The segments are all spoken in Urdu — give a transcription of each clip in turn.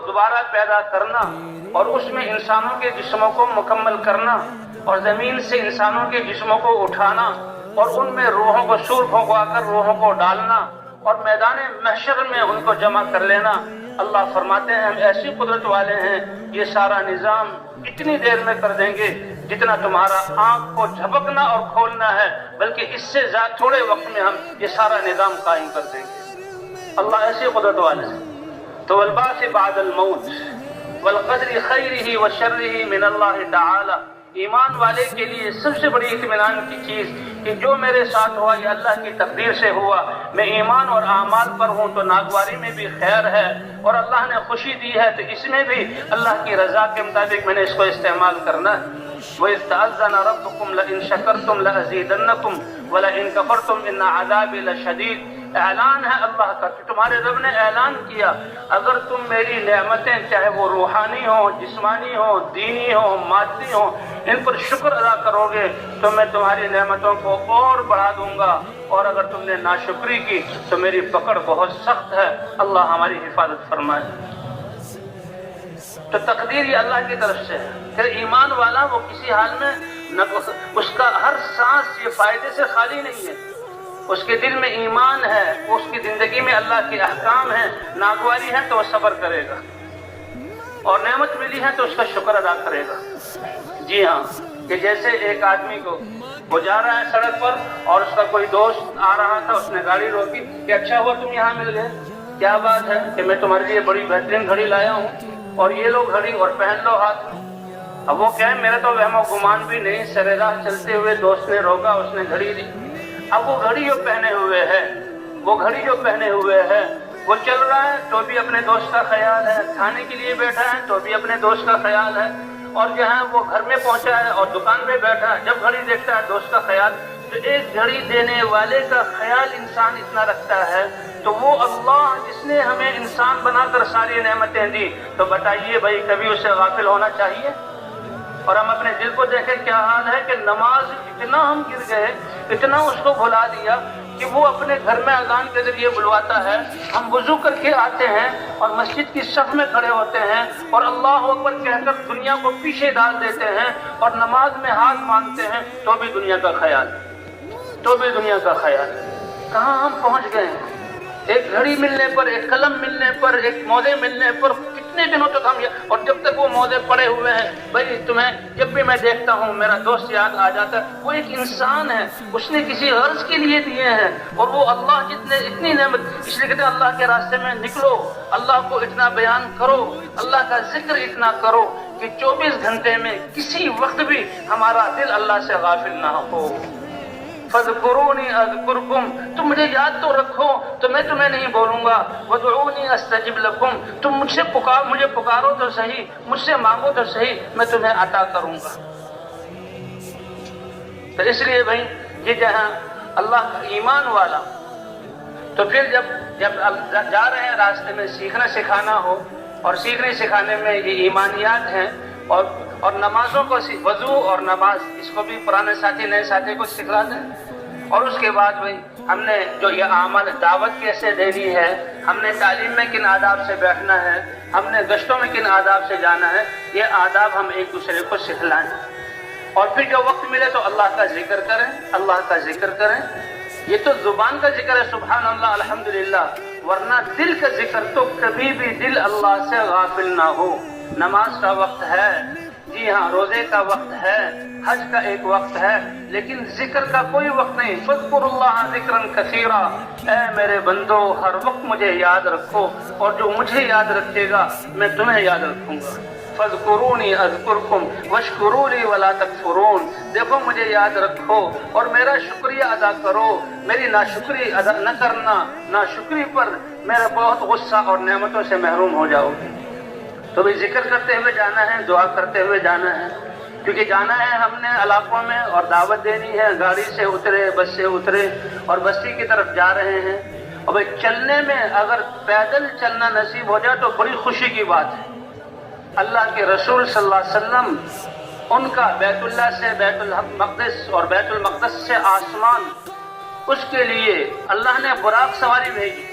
دوبارہ پیدا کرنا اور اس میں انسانوں کے جسموں کو مکمل کرنا اور زمین سے انسانوں کے جسموں کو اٹھانا اور ان میں روحوں کو سور پھونکوا کر روحوں کو ڈالنا اور میدان محشر میں ان کو جمع کر لینا. اللہ فرماتے ہیں ہم ایسی قدرت والے ہیں یہ سارا نظام اتنی دیر میں کر دیں گے جتنا تمہارا آنکھ کو جھپکنا اور کھولنا ہے، بلکہ اس سے زیادہ تھوڑے وقت میں ہم یہ سارا نظام قائم کر دیں گے. اللہ ایسی قدرت والے ہیں. تو والبعث بعد الموت والقدر خیرہ وشرہ من اللہ تعالی، ایمان والے کے لیے سب سے بڑی اطمینان کی چیز کہ جو میرے ساتھ ہوا یہ اللہ کی تقدیر سے ہوا. میں ایمان اور اعمال پر ہوں تو ناگواری میں بھی خیر ہے، اور اللہ نے خوشی دی ہے تو اس میں بھی اللہ کی رضا کے مطابق میں نے اس کو استعمال کرنا ہے. وَإِذْ تَأَذَّنَ رَبُّكُمْ لَئِن شَكَرْتُمْ لَأَزِيدَنَّكُمْ وَلَئِن كَفَرْتُمْ إِنَّ عَذَابِي لَشَدِيدٌ. اعلان ہے اللہ کا کہ تمہارے رب نے اعلان کیا اگر تم میری نعمتیں چاہے وہ روحانی ہوں، جسمانی ہوں، دینی ہوں، مادی ہوں، ان پر شکر ادا کرو گے تو میں تمہاری نعمتوں کو اور بڑھا دوں گا، اور اگر تم نے ناشکری کی تو میری پکڑ بہت سخت ہے. اللہ ہماری حفاظت فرمائے. تو تقدیر یہ اللہ کی طرف سے ہے. پھر ایمان والا وہ کسی حال میں اس کا ہر سانس یہ فائدے سے خالی نہیں ہے. اس کے دل میں ایمان ہے، اس کی زندگی میں اللہ کے احکام ہیں. ناگواری ہے تو وہ صبر کرے گا، اور نعمت ملی ہے تو اس کا شکر ادا کرے گا. جی ہاں، کہ جیسے ایک آدمی کو وہ جا رہا ہے سڑک پر اور اس کا کوئی دوست آ رہا تھا، اس نے گاڑی روکی کہ اچھا ہوا تم یہاں مل گئے، کیا بات ہے کہ میں تمہارے لیے بڑی بہترین گھڑی لایا ہوں اور یہ لو گھڑی اور پہن لو ہاتھ. اب وہ کیا ہے، میرا تو وہم و گمان بھی نہیں، سر راہ چلتے ہوئے دوست نے روکا، اس نے گھڑی دی. اب وہ گھڑی جو پہنے ہوئے ہے، وہ چل رہا ہے تو بھی اپنے دوست کا خیال ہے، کھانے کے لیے بیٹھا ہے تو بھی اپنے دوست کا خیال ہے، اور جو ہے وہ گھر میں پہنچا ہے اور دکان میں بیٹھا ہے، جب گھڑی دیکھتا ہے دوست کا خیال. تو ایک گھڑی دینے والے کا خیال انسان اتنا رکھتا ہے تو وہ اللہ جس نے ہمیں انسان بنا کر ساری نعمتیں دی، تو بتائیے بھائی کبھی اسے غافل ہونا چاہیے؟ اور ہم اپنے دل کو دیکھیں کیا حال ہے کہ نماز اتنا ہم گر گئے، اتنا اس کو بھلا دیا کہ وہ اپنے گھر میں اذان کے ذریعے بلواتا ہے، ہم وضو کر کے آتے ہیں اور مسجد کی صف میں کھڑے ہوتے ہیں اور اللہ اکبر کہہ کر دنیا کو پیچھے ڈال دیتے ہیں اور نماز میں ہاتھ مانگتے ہیں تو بھی دنیا کا خیال. کہاں ہم پہنچ گئے ہیں؟ ایک گھڑی ملنے پر، ایک قلم ملنے پر، ایک موزے ملنے پر کتنے دنوں تک ہم اور جب تک وہ موزے پڑے ہوئے ہیں، بھائی تمہیں جب بھی میں دیکھتا ہوں میرا دوست یاد آ جاتا ہے. وہ ایک انسان ہے، اس نے کسی غرض کے لیے دیے ہیں، اور وہ اللہ اتنی نعمت، اس لیے کہتے ہیں اللہ کے راستے میں نکلو، اللہ کو اتنا بیان کرو، اللہ کا ذکر اتنا کرو کہ 24 گھنٹے میں کسی وقت بھی ہمارا دل اللہ سے غافل نہ ہو. فَاذْكُرُونِي أَذْكُرْكُمْ، تم مجھے یاد تو رکھو تو میں تمہیں نہیں بولوں گا. وَادْعُونِي أَسْتَجِبْ لَكُمْ، تم مجھے پکارو تو صحیح، مجھ سے مانگو تو صحیح، میں تمہیں عطا کروں گا. تو اس لیے بھائی یہ جہاں اللہ کا ایمان والا، تو پھر جب جا رہے ہیں راستے میں سیکھنا سکھانا ہو، اور سیکھنے سکھانے میں یہ ایمانیات ہیں، اور نمازوں کو وضو اور نماز اس کو بھی پرانے ساتھی نئے ساتھی کو سکھلا دیں. اور اس کے بعد بھائی ہم نے جو یہ عمل دعوت کیسے دینی ہے، ہم نے تعلیم میں کن آداب سے بیٹھنا ہے، ہم نے گشتوں میں کن آداب سے جانا ہے، یہ آداب ہم ایک دوسرے کو سکھلائیں. اور پھر جو وقت ملے تو اللہ کا ذکر کریں، اللہ کا ذکر کریں. یہ تو زبان کا ذکر ہے سبحان اللہ الحمدللہ، ورنہ دل کا ذکر تو کبھی بھی دل اللہ سے غافل نہ ہو. نماز کا وقت ہے، جی ہاں، روزے کا وقت ہے، حج کا ایک وقت ہے، لیکن ذکر کا کوئی وقت نہیں. فاذکروا اللہ ذکرا کثیرا، اے میرے بندو ہر وقت مجھے یاد رکھو، اور جو مجھے یاد رکھے گا میں تمہیں یاد رکھوں گا. فاذکرونی اذکرکم واشکروا لی ولا تکفرون، دیکھو مجھے یاد رکھو اور میرا شکریہ ادا کرو، میری ناشکری ادا نہ کرنا، ناشکری پر میرا بہت غصہ اور نعمتوں سے محروم ہو جاؤ گے. تو بھی ذکر کرتے ہوئے جانا ہے، دعا کرتے ہوئے جانا ہے، کیونکہ جانا ہے ہم نے علاقوں میں اور دعوت دینی ہے. گاڑی سے اترے، بس سے اترے اور بستی کی طرف جا رہے ہیں. اور بھائی چلنے میں اگر پیدل چلنا نصیب ہو جائے تو بڑی خوشی کی بات ہے. اللہ کے رسول صلی اللہ علیہ وسلم، ان کا بیت اللہ سے بیت المقدس اور بیت المقدس سے آسمان، اس کے لیے اللہ نے براق سواری بھیجی،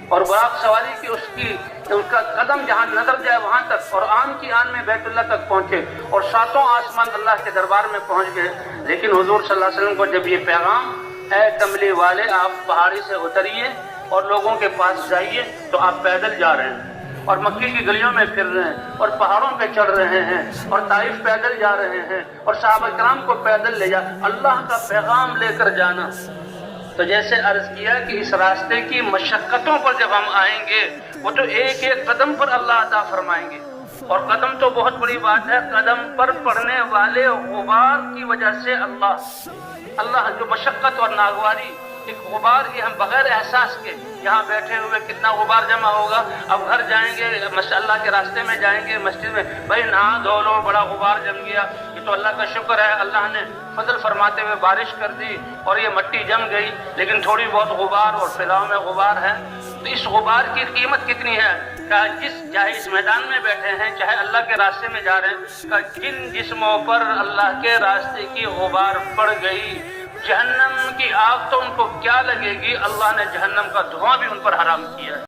اور براق سواری کی اس کی کہ اس کا قدم جہاں نظر جائے وہاں تک، اور آن کی آن میں بیت اللہ تک پہنچے، اور ساتوں آسمان اللہ کے دربار میں پہنچ گئے۔ لیکن حضور صلی اللہ علیہ وسلم کو جب یہ پیغام، اے کملی والے آپ پہاڑی سے اتریے اور لوگوں کے پاس جائیے، تو آپ پیدل جا رہے ہیں اور مکی کی گلیوں میں پھر رہے ہیں اور پہاڑوں پہ چڑھ رہے ہیں اور طائف پیدل جا رہے ہیں اور صحابہ کرام کو پیدل لے جا، اللہ کا پیغام لے کر جانا۔ تو جیسے عرض کیا کہ اس راستے کی مشقتوں پر جب ہم آئیں گے، وہ تو ایک ایک قدم پر اللہ عطا فرمائیں گے، اور قدم تو بہت بڑی بات ہے، قدم پر پڑنے والے غبار کی وجہ سے اللہ جو مشقت اور ناگواری، ایک غبار کی ہم بغیر احساس کے یہاں بیٹھے ہوئے کتنا غبار جمع ہوگا، اب گھر جائیں گے اللہ کے راستے میں جائیں گے مسجد میں، بھائی نہا دھو لو، بڑا غبار جم گیا، یہ تو اللہ کا شکر ہے، اللہ نے فضل فرماتے ہوئے بارش کر دی اور یہ مٹی جم گئی، لیکن تھوڑی بہت غبار اور فضاؤں میں غبار ہے، تو اس غبار کی قیمت کتنی ہے؟ کہ چاہے اس میدان میں بیٹھے ہیں، چاہے اللہ کے راستے میں جا رہے ہیں، کہ جن جسموں پر اللہ کے راستے کی غبار پڑ گئی، جہنم کی آگ تو ان کو کیا لگے گی، اللہ نے جہنم کا دھواں بھی ان پر حرام کیا ہے۔